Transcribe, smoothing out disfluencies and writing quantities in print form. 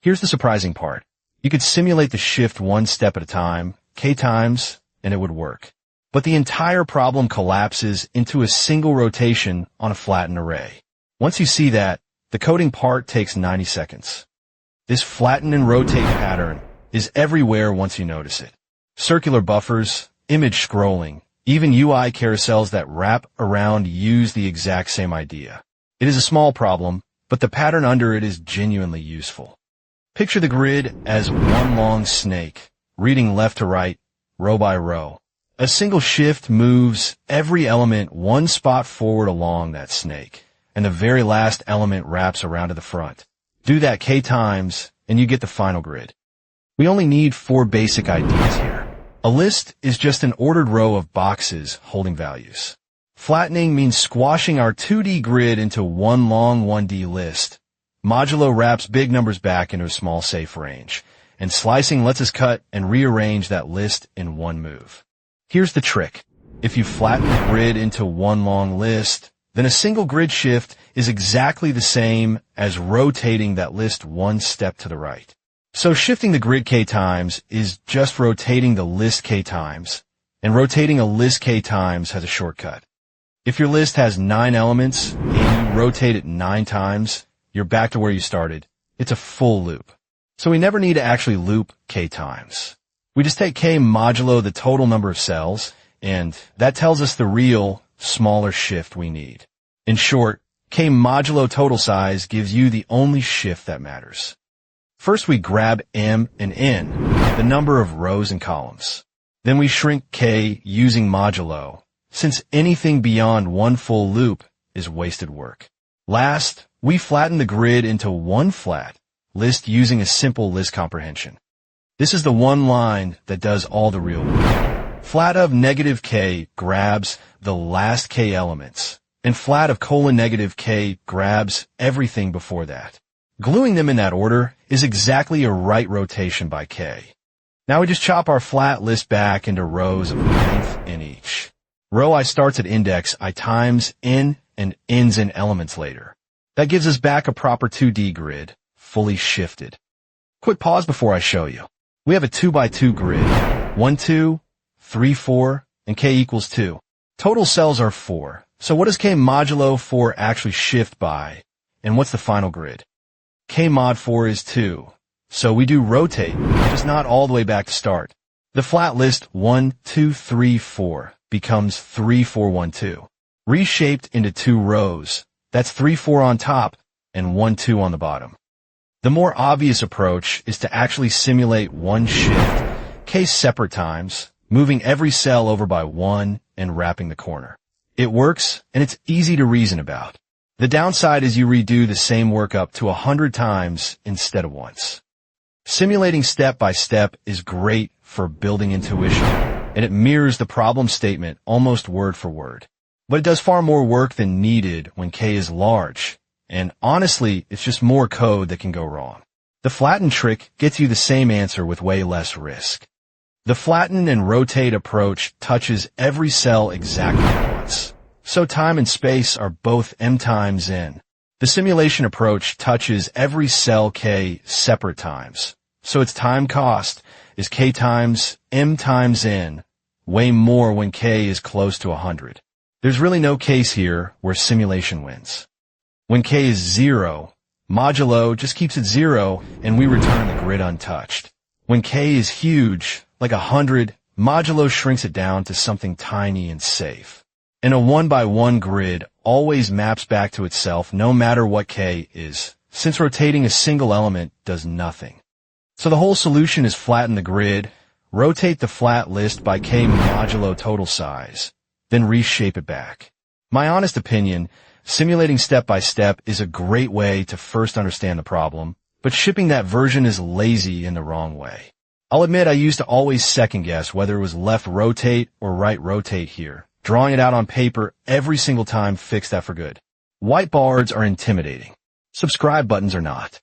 Here's the surprising part. You could simulate the shift one step at a time, k times, and it would work. But the entire problem collapses into a single rotation on a flattened array. Once you see that, the coding part takes 90 seconds. This flatten and rotate pattern is everywhere once you notice it. Circular buffers, image scrolling, even UI carousels that wrap around use the exact same idea. It is a small problem, but the pattern under it is genuinely useful. Picture the grid as one long snake, reading left to right, row by row. A single shift moves every element one spot forward along that snake, and the very last element wraps around to the front. Do that k times, and you get the final grid. We only need 4 basic ideas here. A list is just an ordered row of boxes holding values. Flattening means squashing our 2D grid into one long 1D list. Modulo wraps big numbers back into a small safe range. And slicing lets us cut and rearrange that list in one move. Here's the trick. If you flatten the grid into one long list, then a single grid shift is exactly the same as rotating that list one step to the right. So shifting the grid k times is just rotating the list k times, and rotating a list k times has a shortcut. If your list has 9 elements and you rotate it 9 times, you're back to where you started. It's a full loop. So we never need to actually loop k times. We just take k modulo the total number of cells, and that tells us the real, smaller shift we need. In short, k modulo total size gives you the only shift that matters. First we grab m and n, the number of rows and columns. Then we shrink k using modulo, since anything beyond one full loop is wasted work. Last, we flatten the grid into one flat list using a simple list comprehension. This is the one line that does all the real work. Flat of negative k grabs the last k elements, and flat of negative k grabs everything before that. Gluing them in that order is exactly a right rotation by k. Now we just chop our flat list back into rows of length in each. Row I starts at index I times n and ends in elements later. That gives us back a proper 2D grid, fully shifted. Quick pause before I show you. We have a 2x2 grid, 1, 2, 3, 4, and k equals 2. Total cells are 4. So what does k modulo 4 actually shift by? And what's the final grid? K mod 4 is 2. So we do rotate, just not all the way back to start. The flat list 1, 2, 3, 4 becomes 3, 4, 1, 2. Reshaped into 2 rows. That's 3, 4 on top and 1, 2 on the bottom. The more obvious approach is to actually simulate one shift, k separate times, moving every cell over by 1 and wrapping the corner. It works, and it's easy to reason about. The downside is you redo the same work up to 100 times instead of once. Simulating step by step is great for building intuition, and it mirrors the problem statement almost word for word. But it does far more work than needed when k is large, and honestly, it's just more code that can go wrong. The flatten trick gets you the same answer with way less risk. The flatten and rotate approach touches every cell exactly once. So time and space are both m times n. The simulation approach touches every cell k separate times. So its time cost is k times m times n, way more when k is close to 100. There's really no case here where simulation wins. When k is 0, modulo just keeps it 0 and we return the grid untouched. When k is huge, like 100, modulo shrinks it down to something tiny and safe. And a 1x1 grid always maps back to itself no matter what k is, since rotating a single element does nothing. So the whole solution is flatten the grid, rotate the flat list by k modulo total size, then reshape it back. My honest opinion, simulating step by step is a great way to first understand the problem, but shipping that version is lazy in the wrong way. I'll admit I used to always second guess whether it was left rotate or right rotate here. Drawing it out on paper every single time fixed that for good. Whiteboards are intimidating. Subscribe buttons are not.